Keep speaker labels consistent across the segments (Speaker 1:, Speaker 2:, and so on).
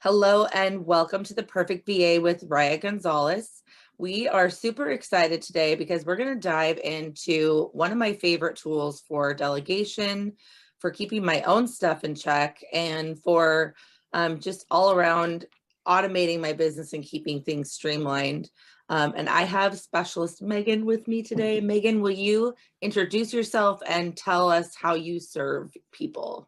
Speaker 1: Hello and welcome to the Perfect VA with Riah Gonzalez. We are super excited today because we're going to dive into one of my favorite tools for delegation, for keeping my own stuff in check, and for just all around automating my business and keeping things streamlined. And I have specialist Meagan with me today. Meagan, will you introduce yourself and tell us how you serve people?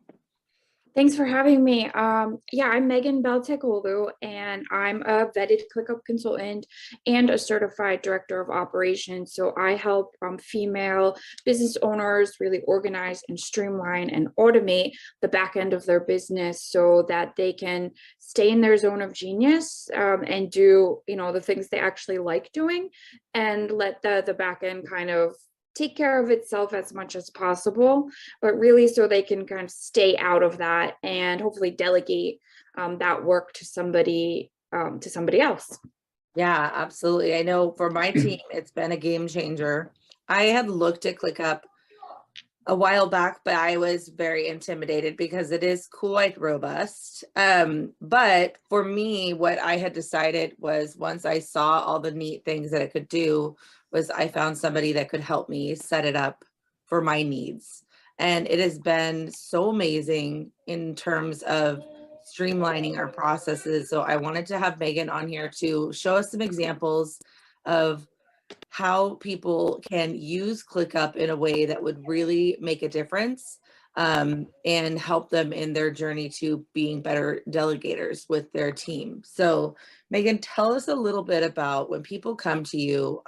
Speaker 2: Thanks for having me. Yeah, I'm Meagan Beltekoglu, and I'm a vetted ClickUp consultant and a certified director of operations. So I help female business owners really organize and streamline and automate the back end of their business so that they can stay in their zone of genius and do, the things they actually like doing, and let the back end kind of take care of itself as much as possible, but really so they can kind of stay out of that and hopefully delegate that work to somebody else.
Speaker 1: Yeah, absolutely. I know for my team, it's been a game changer. I had looked at ClickUp a while back, but I was very intimidated because it is quite robust. But for me, what I had decided was once I saw all the neat things that it could do, was I found somebody that could help me set it up for my needs. And it has been so amazing in terms of streamlining our processes. So I wanted to have Meagan on here to show us some examples of how people can use ClickUp in a way that would really make a difference and help them in their journey to being better delegators with their team. So Meagan, tell us a little bit about when people come to you,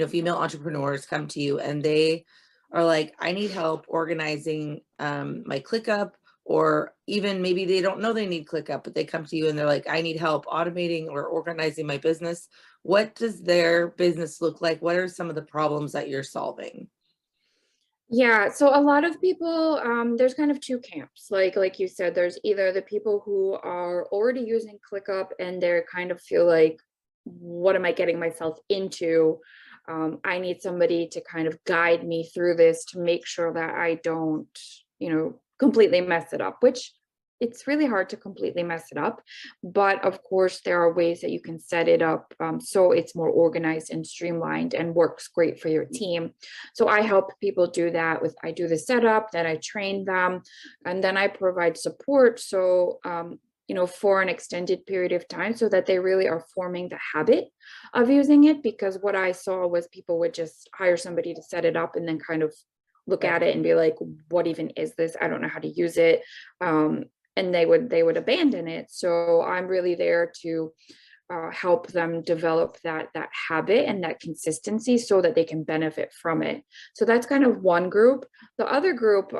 Speaker 1: female entrepreneurs come to you and they are like, I need help organizing my ClickUp, or even maybe they don't know they need ClickUp, but they come to you and they're like, I need help automating or organizing my business. What does their business look like? What are some of the problems that you're solving?
Speaker 2: Yeah, so a lot of people, there's kind of two camps. Like you said, there's either the people who are already using ClickUp and they're kind of feel like, what am I getting myself into? I need somebody to kind of guide me through this to make sure that I don't, completely mess it up, which it's really hard to completely mess it up. But of course, there are ways that you can set it up so it's more organized and streamlined and works great for your team. So I help people do that I do the setup, then I train them, and then I provide support. So, for an extended period of time so that they really are forming the habit of using it. Because what I saw was people would just hire somebody to set it up and then kind of look at it and be like, what even is this? I don't know how to use it. And they would abandon it. So I'm really there to help them develop that habit and that consistency so that they can benefit from it. So that's kind of one group. The other group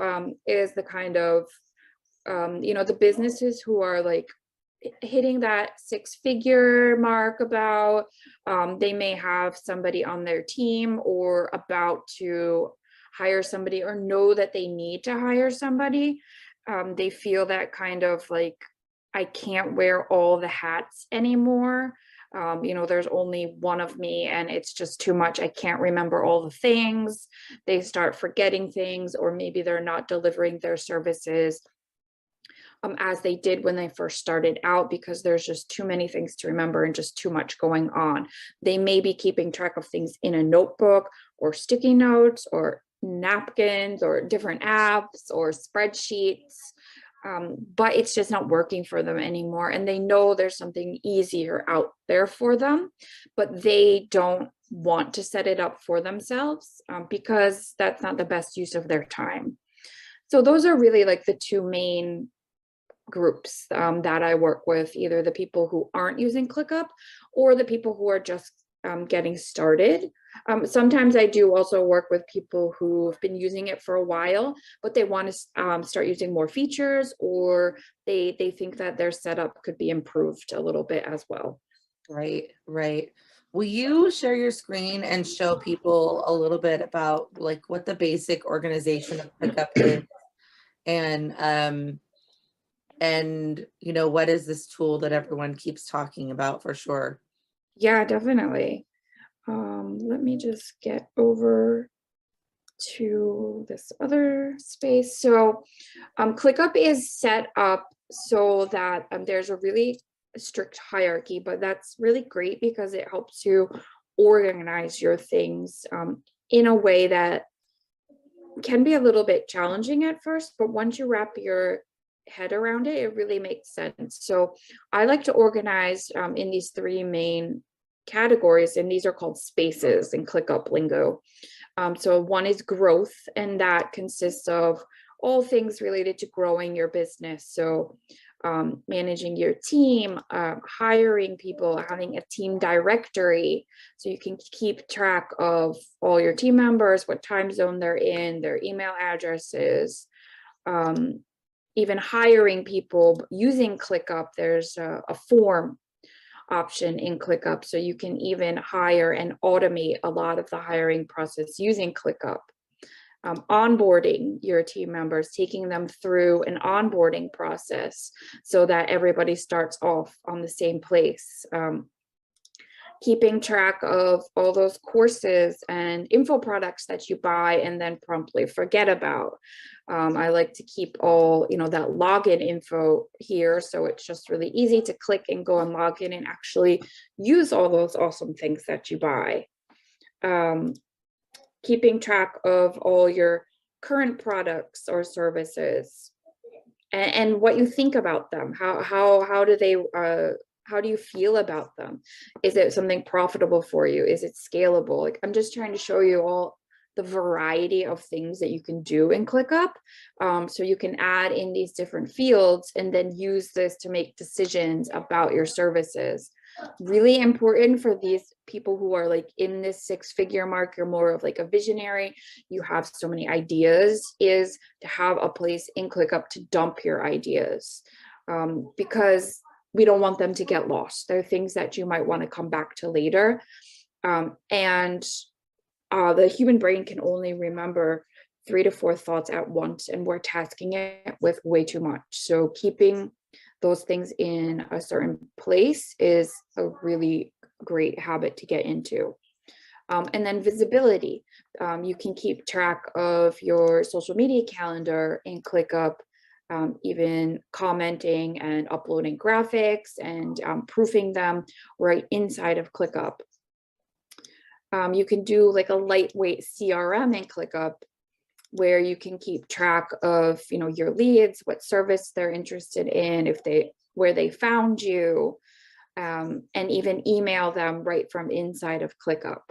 Speaker 2: is the kind of the businesses who are like hitting that six-figure mark about. They may have somebody on their team or about to hire somebody or know that they need to hire somebody. They feel that kind of like, I can't wear all the hats anymore. There's only one of me and it's just too much. I can't remember all the things. They start forgetting things, or maybe they're not delivering their services as they did when they first started out, because there's just too many things to remember and just too much going on. They may be keeping track of things in a notebook or sticky notes or napkins or different apps or spreadsheets, but it's just not working for them anymore. And they know there's something easier out there for them, but they don't want to set it up for themselves because that's not the best use of their time. So those are really like the two main groups that I work with, either the people who aren't using ClickUp or the people who are just getting started. Sometimes I do also work with people who've been using it for a while, but they want to start using more features, or they think that their setup could be improved a little bit as well.
Speaker 1: Right, right. Will you share your screen and show people a little bit about like what the basic organization of ClickUp is, and what is this tool that everyone keeps talking about for sure?
Speaker 2: Yeah, definitely. Let me just get over to this other space. So ClickUp is set up so that there's a really strict hierarchy, but that's really great because it helps you organize your things in a way that can be a little bit challenging at first, but once you wrap your head around it, it really makes sense. So I like to organize in these three main categories, and these are called spaces in ClickUp lingo. So one is growth, and that consists of all things related to growing your business. So managing your team, hiring people, having a team directory, so you can keep track of all your team members, what time zone they're in, their email addresses, even hiring people using ClickUp. There's a form option in ClickUp, so you can even hire and automate a lot of the hiring process using ClickUp. Onboarding your team members, taking them through an onboarding process so that everybody starts off on the same place. Keeping track of all those courses and info products that you buy and then promptly forget about. I like to keep all, that login info here, so it's just really easy to click and go and log in and actually use all those awesome things that you buy. Keeping track of all your current products or services and what you think about them. How do you feel about them? Is it something profitable for you? Is it scalable? Like, I'm just trying to show you all the variety of things that you can do in ClickUp. So you can add in these different fields and then use this to make decisions about your services. Really important for these people who are like in this six-figure mark, you're more of like a visionary, you have so many ideas, is to have a place in ClickUp to dump your ideas, because we don't want them to get lost. There are things that you might want to come back to later. And the human brain can only remember 3 to 4 thoughts at once, and we're tasking it with way too much. So keeping those things in a certain place is a really great habit to get into. And then visibility. You can keep track of your social media calendar in ClickUp, even commenting and uploading graphics and proofing them right inside of ClickUp. You can do like a lightweight CRM in ClickUp, where you can keep track of, your leads, what service they're interested in, where they found you, and even email them right from inside of ClickUp.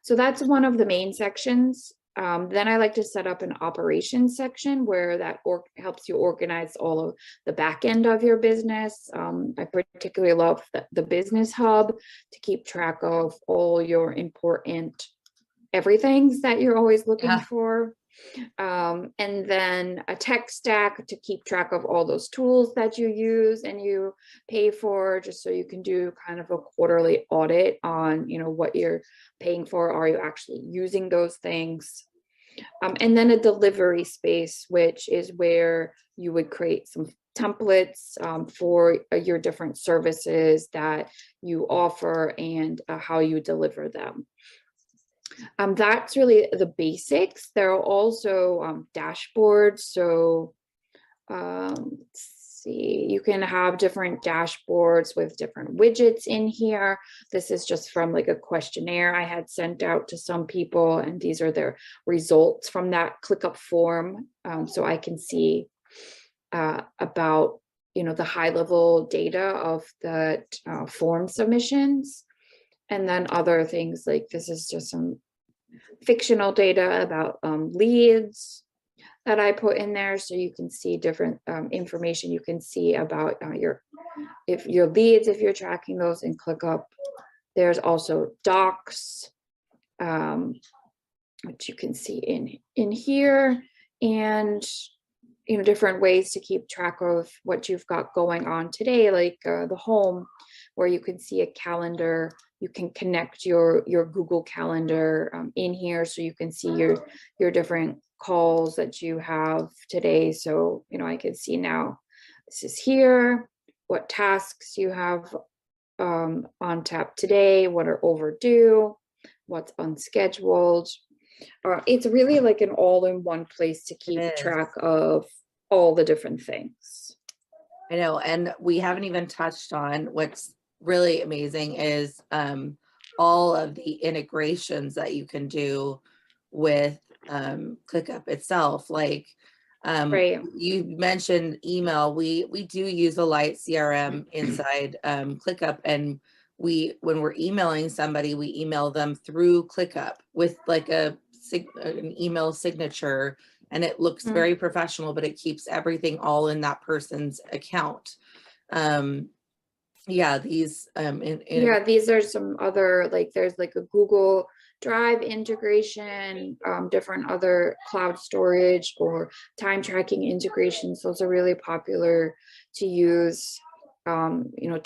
Speaker 2: So that's one of the main sections. Then I like to set up an operations section where that helps you organize all of the back end of your business. I particularly love the business hub to keep track of all your important everythings that you're always looking for. And then a tech stack to keep track of all those tools that you use and you pay for, just so you can do kind of a quarterly audit on, what you're paying for. Are you actually using those things? And then a delivery space, which is where you would create some templates for your different services that you offer and how you deliver them. That's really the basics. There are also dashboards. So let's see, you can have different dashboards with different widgets in here. This is just from like a questionnaire I had sent out to some people, and these are their results from that ClickUp form. So I can see about, the high level data of the form submissions. And then other things like this is just some fictional data about leads that I put in there, so you can see different information you can see about your leads if you're tracking those in ClickUp. There's also docs, which you can see in here, and different ways to keep track of what you've got going on today, like the home, where you can see a calendar. You can connect your Google Calendar in here, so you can see your different calls that you have today. So, I can see now this is here, what tasks you have on tap today, what are overdue, what's unscheduled. It's really like an all-in-one place to keep track of all the different things.
Speaker 1: I know, and we haven't even touched on what's really amazing is all of the integrations that you can do with ClickUp itself. Like
Speaker 2: Right.
Speaker 1: you mentioned email, we do use a light CRM inside ClickUp, and when we're emailing somebody, we email them through ClickUp with like an email signature, and it looks
Speaker 2: Mm.
Speaker 1: very professional, but it keeps everything all in that person's account. Yeah, these
Speaker 2: Yeah, these are some other, like there's like a Google Drive integration, different other cloud storage or time tracking integrations. Those are really popular to use. You know,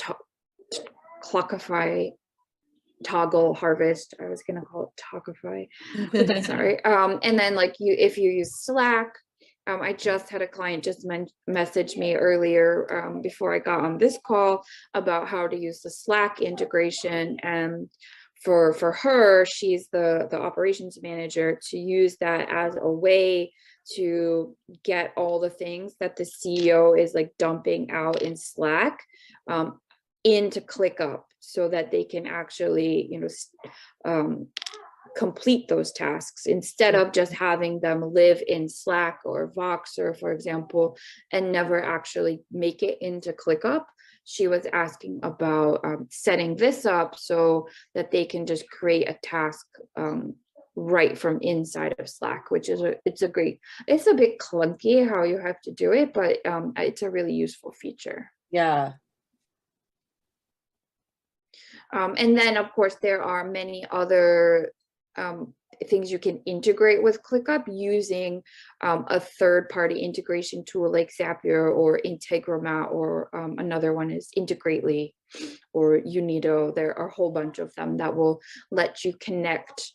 Speaker 2: Clockify, Toggle, Harvest. I was gonna call it Talkify, but that's not right. And then like if you use Slack, I just had a client just message me earlier before I got on this call about how to use the Slack integration. And for her, she's the operations manager, to use that as a way to get all the things that the CEO is like dumping out in Slack into ClickUp, so that they can actually, you know, complete those tasks instead of just having them live in Slack or Voxer, for example, and never actually make it into ClickUp. She was asking about setting this up so that they can just create a task right from inside of Slack, which is it's a bit clunky how you have to do it, but it's a really useful feature.
Speaker 1: Yeah.
Speaker 2: And then, of course, there are many other things you can integrate with ClickUp using a third-party integration tool like Zapier or Integromat, or another one is Integrately or Unido. There are a whole bunch of them that will let you connect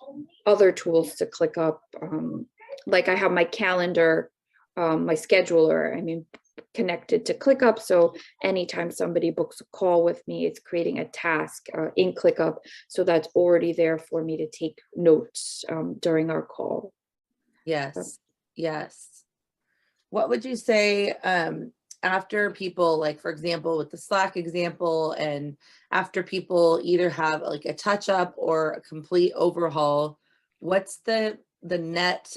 Speaker 2: other tools to ClickUp. Like I have my calendar, my scheduler, connected to ClickUp. So anytime somebody books a call with me, it's creating a task in ClickUp. So that's already there for me to take notes during our call.
Speaker 1: Yes. Yes. What would you say after people, like, for example, with the Slack example, and after people either have like a touch up or a complete overhaul, what's the net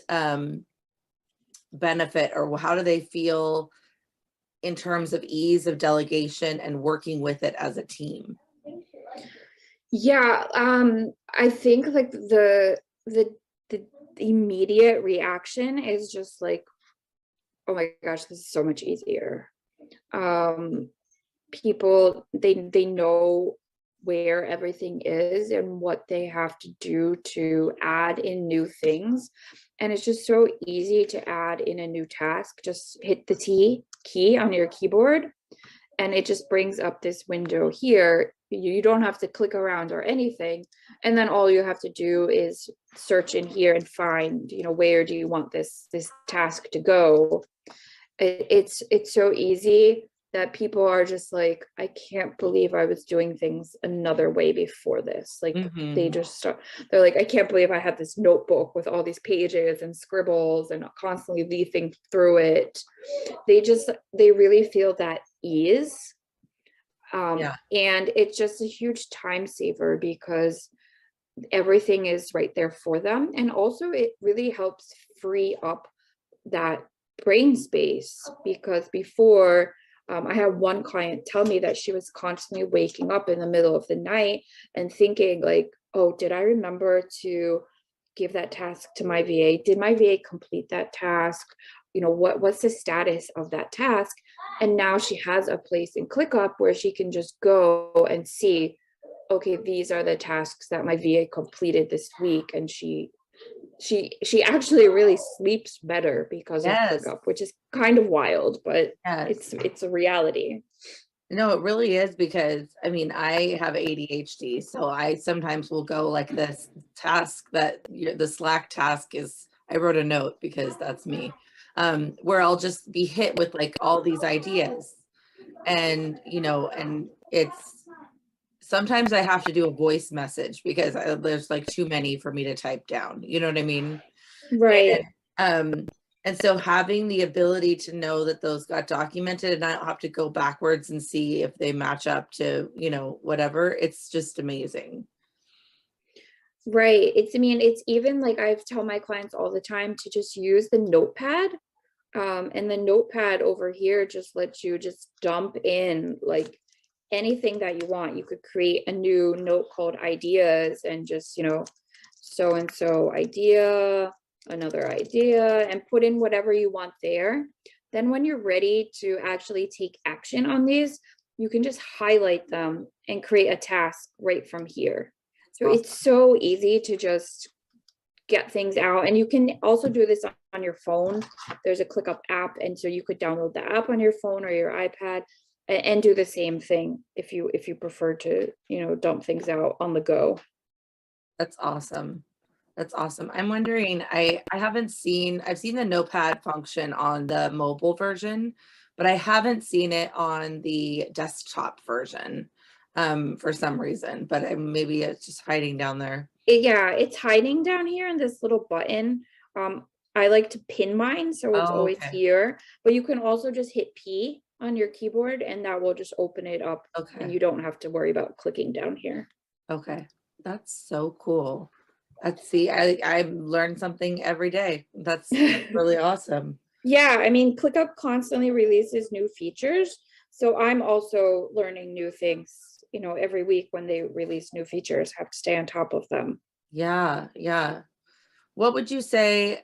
Speaker 1: benefit, or how do they feel in terms of ease of delegation and working with it as a team?
Speaker 2: Yeah, I think like the immediate reaction is just like, oh my gosh, this is so much easier. People, they know where everything is and what they have to do to add in new things. And it's just so easy to add in a new task. Just hit the T key on your keyboard, and it just brings up this window here. You don't have to click around or anything. And then all you have to do is search in here and find, you know, where do you want this task to go? It's so easy that people are just like, I can't believe I was doing things another way before this. Like they just start, they're like, I can't believe I had this notebook with all these pages and scribbles and constantly leafing through it. They really feel that ease.
Speaker 1: Yeah.
Speaker 2: And it's just a huge time saver because everything is right there for them. And also it really helps free up that brain space, because before I had one client tell me that she was constantly waking up in the middle of the night and thinking like, oh, did I remember to give that task to my VA? Did my VA complete that task? You know, what's the status of that task? And now she has a place in ClickUp where she can just go and see, okay, these are the tasks that my VA completed this week. And she actually really sleeps better because of ClickUp, which is kind of wild, but it's a reality.
Speaker 1: No, it really is, because I mean, I have ADHD, so I sometimes will go like this task that the Slack task is, I wrote a note because that's me, where I'll just be hit with like all these ideas, and and it's sometimes I have to do a voice message because there's like too many for me to type down. You know what I mean?
Speaker 2: Right.
Speaker 1: And And so having the ability to know that those got documented and I don't have to go backwards and see if they match up to, you know, whatever, it's just amazing.
Speaker 2: Right. I mean, it's even like I tell my clients all the time to just use the notepad. And the notepad over here just lets you just dump in like anything that you want. You could create a new note called ideas and just, you know, so and so idea, another idea, and put in whatever you want there. Then when you're ready to actually take action on these, you can just highlight them and create a task right from here. So
Speaker 1: Awesome.
Speaker 2: it's so easy to just get things out. And you can also do this on your phone. There's a ClickUp app, and so you could download the app on your phone or your iPad and do the same thing if you prefer to, you know, dump things out on the go.
Speaker 1: That's awesome. That's awesome. I'm wondering, I've seen the notepad function on the mobile version, but I haven't seen it on the desktop version for some reason, but maybe it's just hiding down there.
Speaker 2: Yeah, it's hiding down here in this little button. I like to pin mine, so it's always
Speaker 1: Okay.
Speaker 2: here, but you can also just hit P on your keyboard and that will just open it up and
Speaker 1: Okay.
Speaker 2: you don't have to worry about clicking down here.
Speaker 1: Okay. That's so cool. Let's see, I learn something every day. That's really awesome.
Speaker 2: Yeah, I mean, ClickUp constantly releases new features. So I'm also learning new things, you know, every week when they release new features, have to stay on top of them.
Speaker 1: Yeah, yeah. What would you say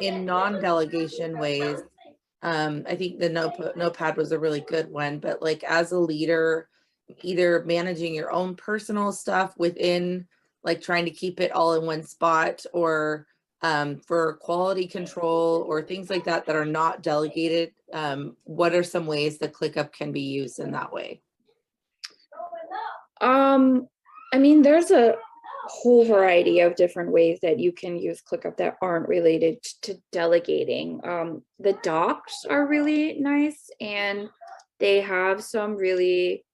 Speaker 1: in non-delegation ways? I think the notepad was a really good one, but like as a leader, either managing your own personal stuff within, like trying to keep it all in one spot, or for quality control or things like that that are not delegated, what are some ways that ClickUp can be used in that way?
Speaker 2: I mean, there's a whole variety of different ways that you can use ClickUp that aren't related to delegating. The docs are really nice and they have some really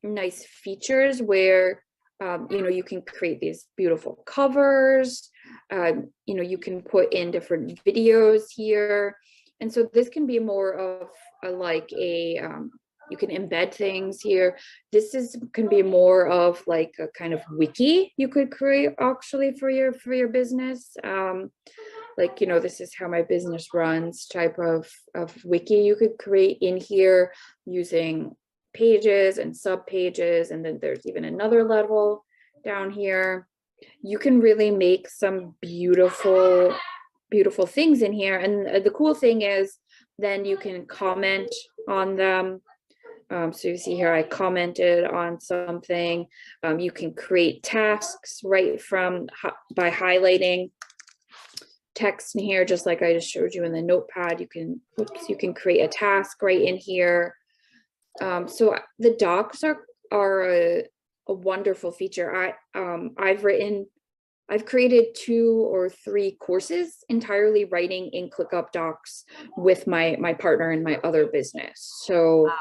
Speaker 2: nice features where you know, you can create these beautiful covers. You know, you can put in different videos here, and so this can be more of a you can embed things here. This can be more of like a kind of wiki you could create actually for your business. Like, you know, this is how my business runs type of wiki you could create in here using pages and sub pages, and then there's even another level down here. You can really make some beautiful things in here, and the cool thing is then you can comment on them. So you see here I commented on something. You can create tasks right from by highlighting text in here, just like I just showed you in the notepad. You can create a task right in here. So the docs are a wonderful feature. I've created 2 or 3 courses entirely writing in ClickUp docs with my partner in my other business. So
Speaker 1: Wow.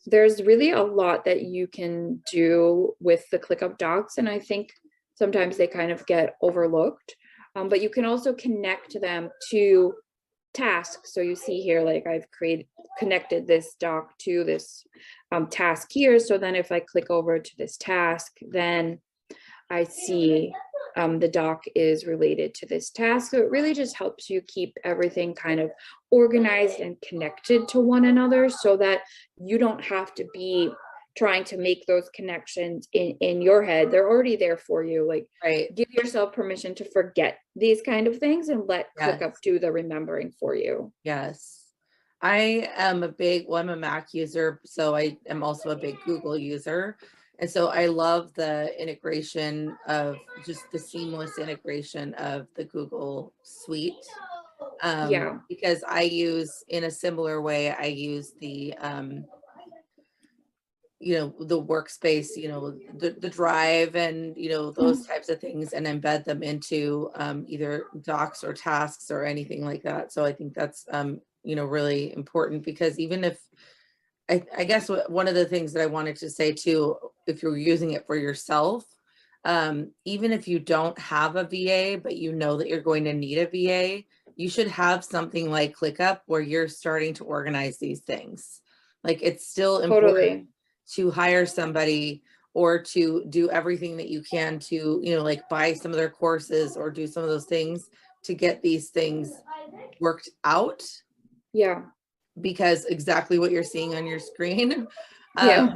Speaker 2: there's really a lot that you can do with the ClickUp docs, and I think sometimes they kind of get overlooked. But you can also connect them to tasks. So you see here, like I've connected this doc to this task here. So then if I click over to this task, then I see the doc is related to this task. So it really just helps you keep everything kind of organized and connected to one another so that you don't have to be trying to make those connections in your head. They're already there for you. Like,
Speaker 1: Right.
Speaker 2: give yourself permission to forget these kind of things and let
Speaker 1: Yes.
Speaker 2: ClickUp do the remembering for you.
Speaker 1: Yes. I am I'm a Mac user, so I am also a big Google user. And so I love the integration of just the seamless integration of the Google Suite.
Speaker 2: Yeah.
Speaker 1: Because I use, in a similar way, I use the, you know, the workspace, you know, the drive and, you know, those types of things, and embed them into either docs or tasks or anything like that. So I think that's, you know, really important, because even if, I guess one of the things that I wanted to say too, if you're using it for yourself, even if you don't have a VA, but you know that you're going to need a VA, you should have something like ClickUp where you're starting to organize these things. Like it's still important
Speaker 2: Totally.
Speaker 1: to hire somebody or to do everything that you can to, you know, like buy some of their courses or do some of those things to get these things worked out.
Speaker 2: Yeah.
Speaker 1: Because exactly what you're seeing on your screen.
Speaker 2: Yeah.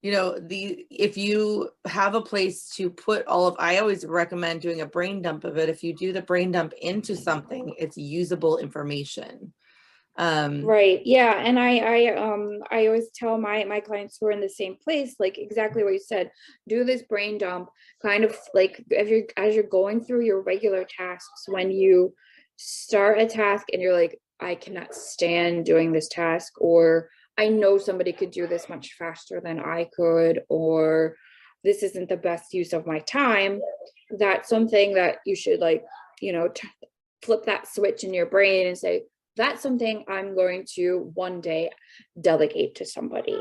Speaker 1: You know, if you have a place to put all of, I always recommend doing a brain dump of it. If you do the brain dump into something, it's usable information.
Speaker 2: Right. Yeah. And I always tell my clients who are in the same place, like exactly what you said, do this brain dump kind of like as you're going through your regular tasks, when you start a task and you're like, I cannot stand doing this task, or I know somebody could do this much faster than I could, or this isn't the best use of my time. That's something that you should, like, you know, flip that switch in your brain and say, that's something I'm going to one day delegate to somebody.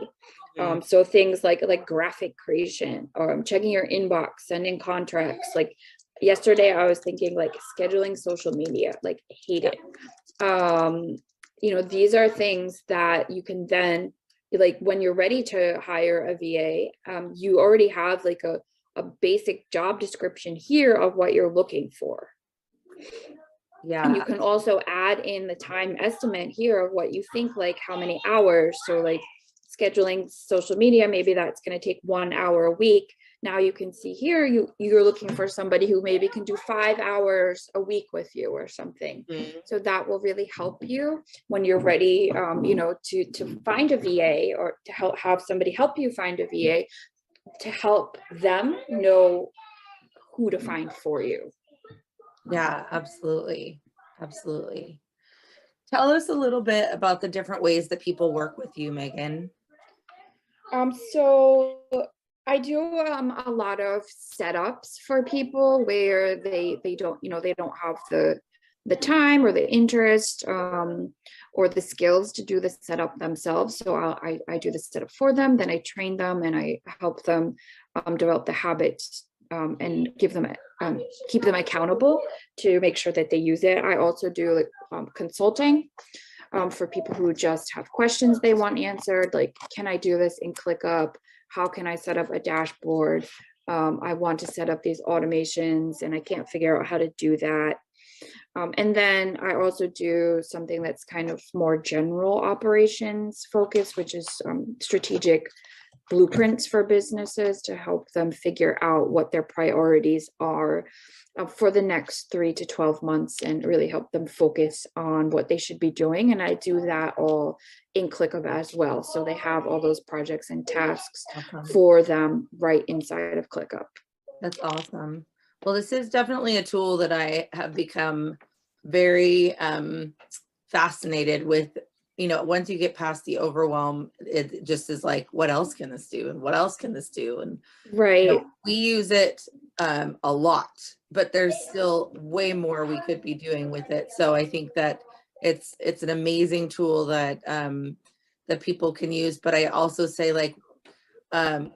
Speaker 2: So things like graphic creation, or checking your inbox, sending contracts. Like yesterday, I was thinking like scheduling social media, like hate it. You know, these are things that you can then, like when you're ready to hire a VA, you already have like a basic job description here of what you're looking for.
Speaker 1: Yeah.
Speaker 2: And you can also add in the time estimate here of what you think, like how many hours. So like scheduling social media, maybe that's going to take 1 hour a week. Now you can see here, you're looking for somebody who maybe can do 5 hours a week with you or something. So that will really help you when you're ready, you know, to find a VA, or to have somebody help you find a VA, to help them know who to find for you.
Speaker 1: Yeah, absolutely. Absolutely. Tell us a little bit about the different ways that people work with you, Meagan.
Speaker 2: So I do a lot of setups for people where they don't, you know, they don't have the time or the interest, or the skills to do the setup themselves. So I do the setup for them, then I train them and I help them develop the habits, and give them keep them accountable to make sure that they use it. I also do like consulting for people who just have questions they want answered, like, can I do this in ClickUp? How can I set up a dashboard? I want to set up these automations and I can't figure out how to do that. And then I also do something that's kind of more general operations focus, which is strategic blueprints for businesses to help them figure out what their priorities are for the next 3 to 12 months, and really help them focus on what they should be doing. And I do that all in ClickUp as well. So they have all those projects and tasks for them right inside of ClickUp.
Speaker 1: That's awesome. Well, this is definitely a tool that I have become very fascinated with. You know, once you get past the overwhelm, it just is like, what else can this do? And what else can this do? And
Speaker 2: right,
Speaker 1: you know, we use it a lot, but there's still way more we could be doing with it. So I think that it's an amazing tool that that people can use. But I also say, like,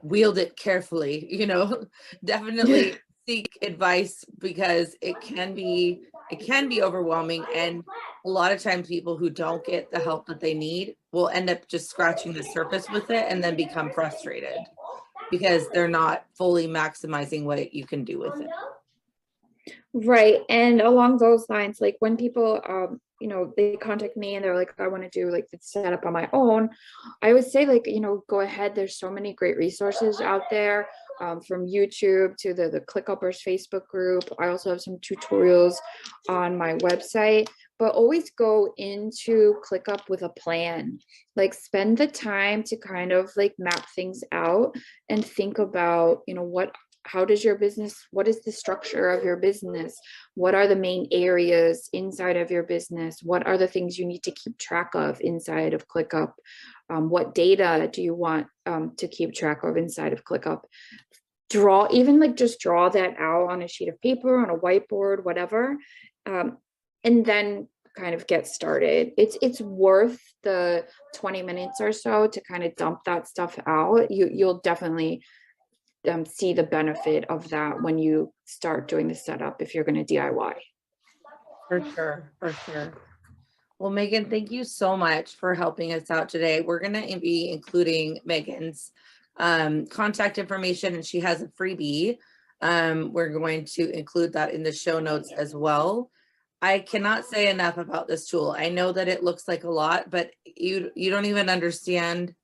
Speaker 1: wield it carefully, you know, definitely seek advice, because it can be overwhelming. And a lot of times people who don't get the help that they need will end up just scratching the surface with it and then become frustrated because they're not fully maximizing what you can do with it.
Speaker 2: right. And along those lines, like when people you know, they contact me and they're like, I want to do like the setup on my own, I always say, like, you know, go ahead, there's so many great resources out there, from YouTube to the ClickUppers Facebook group. I also have some tutorials on my website, but always go into ClickUp with a plan. Like spend the time to kind of like map things out and think about, you know, how does your business, what is the structure of your business? What are the main areas inside of your business? What are the things you need to keep track of inside of ClickUp? What data do you want to keep track of inside of ClickUp? Just draw that out on a sheet of paper, on a whiteboard, whatever. And then kind of get started. It's worth the 20 minutes or so to kind of dump that stuff out. You'll definitely see the benefit of that when you start doing the setup if you're going to DIY.
Speaker 1: For sure, for sure. Well, Meagan, thank you so much for helping us out today. We're going to be including Meagan's contact information, and she has a freebie. We're going to include that in the show notes as well. I cannot say enough about this tool. I know that it looks like a lot, but you don't even understand.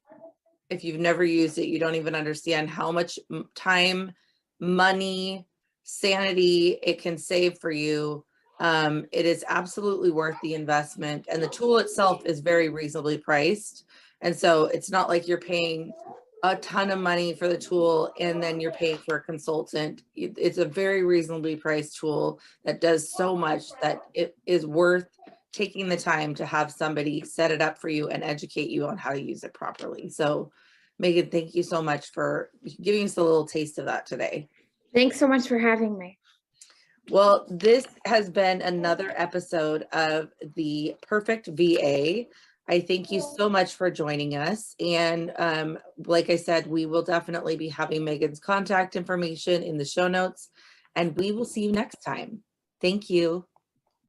Speaker 1: If you've never used it, you don't even understand how much time, money, sanity it can save for you. It is absolutely worth the investment, and the tool itself is very reasonably priced. And so it's not like you're paying a ton of money for the tool and then you're paying for a consultant. It's a very reasonably priced tool that does so much that it is worth taking the time to have somebody set it up for you and educate you on how to use it properly. So Meagan, thank you so much for giving us a little taste of that today.
Speaker 2: Thanks so much for having me.
Speaker 1: Well, this has been another episode of the Perfect VA. I thank you so much for joining us. And like I said, we will definitely be having Meagan's contact information in the show notes, and we will see you next time. Thank you.